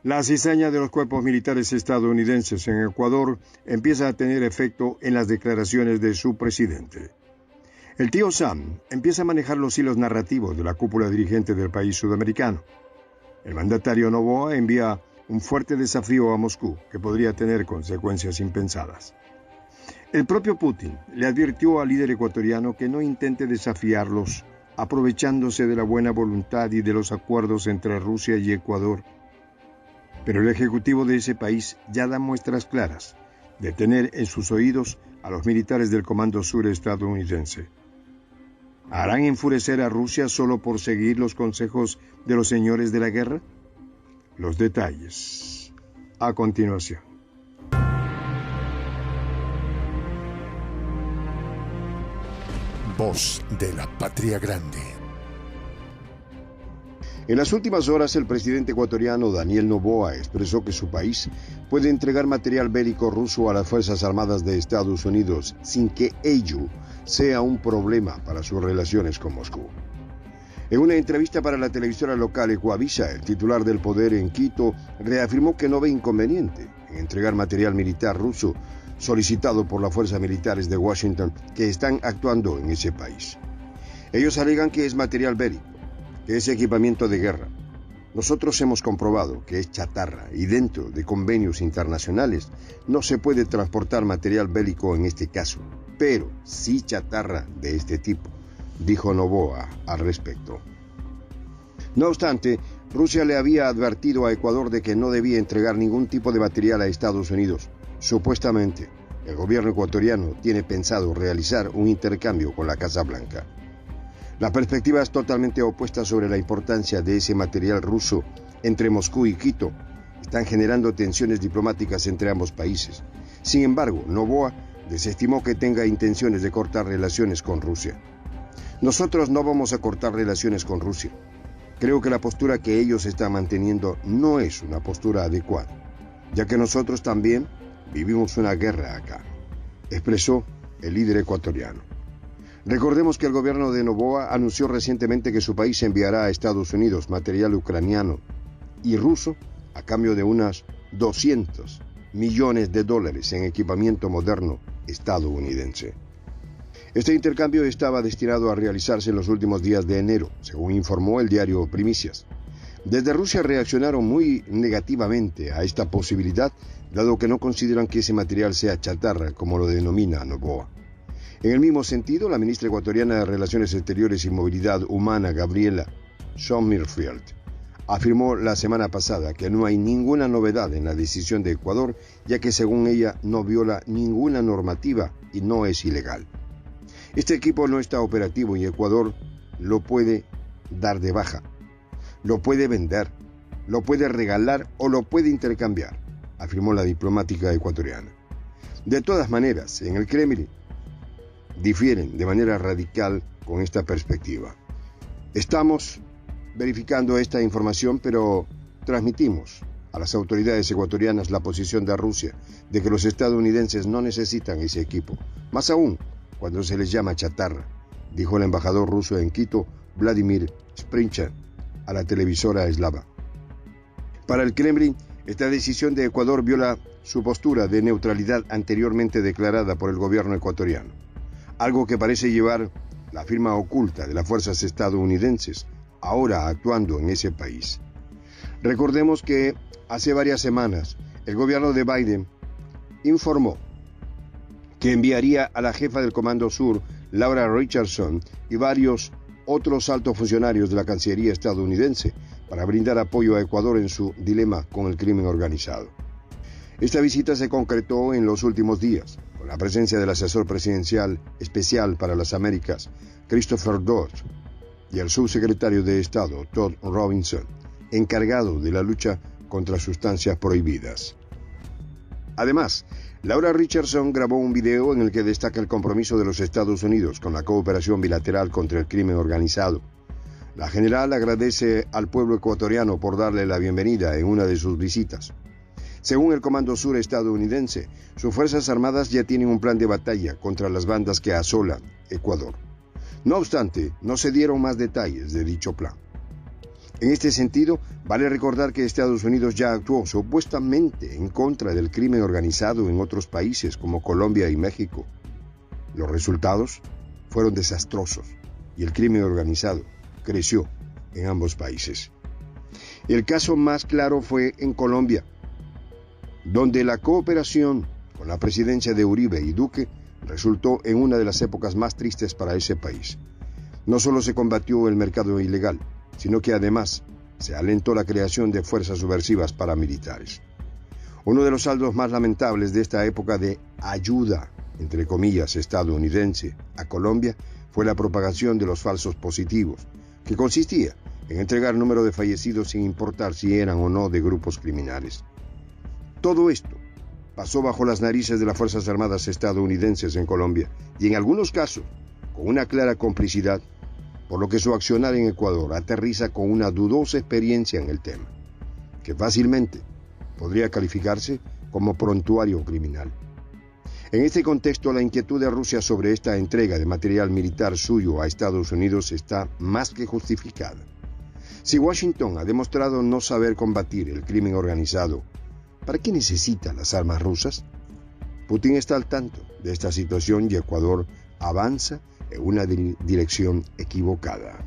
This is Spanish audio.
La cizaña de los cuerpos militares estadounidenses en Ecuador empieza a tener efecto en las declaraciones de su presidente. El tío Sam empieza a manejar los hilos narrativos de la cúpula dirigente del país sudamericano. El mandatario Noboa envía un fuerte desafío a Moscú que podría tener consecuencias impensadas. El propio Putin le advirtió al líder ecuatoriano que no intente desafiarlos aprovechándose de la buena voluntad y de los acuerdos entre Rusia y Ecuador. Pero el ejecutivo de ese país ya da muestras claras de tener en sus oídos a los militares del Comando Sur estadounidense. ¿Harán enfurecer a Rusia solo por seguir los consejos de los señores de la guerra? Los detalles a continuación. Voz de la Patria Grande. En las últimas horas, el presidente ecuatoriano Daniel Noboa expresó que su país puede entregar material bélico ruso a las Fuerzas Armadas de Estados Unidos sin que ello sea un problema para sus relaciones con Moscú. En una entrevista para la televisora local Ecuavisa, el titular del poder en Quito reafirmó que no ve inconveniente en entregar material militar ruso solicitado por las fuerzas militares de Washington que están actuando en ese país. Ellos alegan que es material bélico, que es equipamiento de guerra. Nosotros hemos comprobado que es chatarra y dentro de convenios internacionales no se puede transportar material bélico en este caso, pero sí chatarra de este tipo, dijo Noboa al respecto. No obstante, Rusia le había advertido a Ecuador de que no debía entregar ningún tipo de material a Estados Unidos. Supuestamente, el gobierno ecuatoriano tiene pensado realizar un intercambio con la Casa Blanca. La perspectiva es totalmente opuesta sobre la importancia de ese material ruso entre Moscú y Quito. Están generando tensiones diplomáticas entre ambos países. Sin embargo, Noboa desestimó que tenga intenciones de cortar relaciones con Rusia. Nosotros no vamos a cortar relaciones con Rusia. Creo que la postura que ellos están manteniendo no es una postura adecuada, ya que nosotros también vivimos una guerra acá, expresó el líder ecuatoriano. Recordemos que el gobierno de Noboa anunció recientemente que su país enviará a Estados Unidos material ucraniano y ruso a cambio de unos $200 millones en equipamiento moderno estadounidense. Este intercambio estaba destinado a realizarse en los últimos días de enero, según informó el diario Primicias. Desde Rusia reaccionaron muy negativamente a esta posibilidad, dado que no consideran que ese material sea chatarra, como lo denomina Noboa. En el mismo sentido, la ministra ecuatoriana de Relaciones Exteriores y Movilidad Humana, Gabriela Sommerfeld, afirmó la semana pasada que no hay ninguna novedad en la decisión de Ecuador, ya que según ella no viola ninguna normativa y no es ilegal. Este equipo no está operativo y Ecuador lo puede dar de baja, lo puede vender, lo puede regalar o lo puede intercambiar, afirmó la diplomática ecuatoriana. De todas maneras, en el Kremlin difieren de manera radical con esta perspectiva. Estamos verificando esta información, pero transmitimos a las autoridades ecuatorianas la posición de Rusia de que los estadounidenses no necesitan ese equipo, más aún cuando se les llama chatarra, dijo el embajador ruso en Quito, Vladimir Sprincher, a la televisora eslava. Para el Kremlin, esta decisión de Ecuador viola su postura de neutralidad anteriormente declarada por el gobierno ecuatoriano, algo que parece llevar la firma oculta de las fuerzas estadounidenses, ahora actuando en ese país. Recordemos que hace varias semanas el gobierno de Biden informó que enviaría a la jefa del Comando Sur, Laura Richardson, y varios otros altos funcionarios de la Cancillería estadounidense para brindar apoyo a Ecuador en su dilema con el crimen organizado. Esta visita se concretó en los últimos días, con la presencia del asesor presidencial especial para las Américas, Christopher Dodd, y el subsecretario de Estado, Todd Robinson, encargado de la lucha contra sustancias prohibidas. Además, Laura Richardson grabó un video en el que destaca el compromiso de los Estados Unidos con la cooperación bilateral contra el crimen organizado. La general agradece al pueblo ecuatoriano por darle la bienvenida en una de sus visitas. Según el Comando Sur estadounidense, sus Fuerzas Armadas ya tienen un plan de batalla contra las bandas que asolan Ecuador. No obstante, no se dieron más detalles de dicho plan. En este sentido, vale recordar que Estados Unidos ya actuó supuestamente en contra del crimen organizado en otros países como Colombia y México. Los resultados fueron desastrosos y el crimen organizado creció en ambos países. El caso más claro fue en Colombia, donde la cooperación con la presidencia de Uribe y Duque resultó en una de las épocas más tristes para ese país. No solo se combatió el mercado ilegal, sino que además se alentó la creación de fuerzas subversivas paramilitares. Uno de los saldos más lamentables de esta época de ayuda, entre comillas, estadounidense a Colombia fue la propagación de los falsos positivos, que consistía en entregar número de fallecidos sin importar si eran o no de grupos criminales. Todo esto pasó bajo las narices de las Fuerzas Armadas estadounidenses en Colombia y en algunos casos con una clara complicidad, por lo que su accionar en Ecuador aterriza con una dudosa experiencia en el tema, que fácilmente podría calificarse como prontuario criminal. En este contexto, la inquietud de Rusia sobre esta entrega de material militar suyo a Estados Unidos está más que justificada. Si Washington ha demostrado no saber combatir el crimen organizado, ¿para qué necesita las armas rusas? Putin está al tanto de esta situación y Ecuador avanza en una dirección equivocada.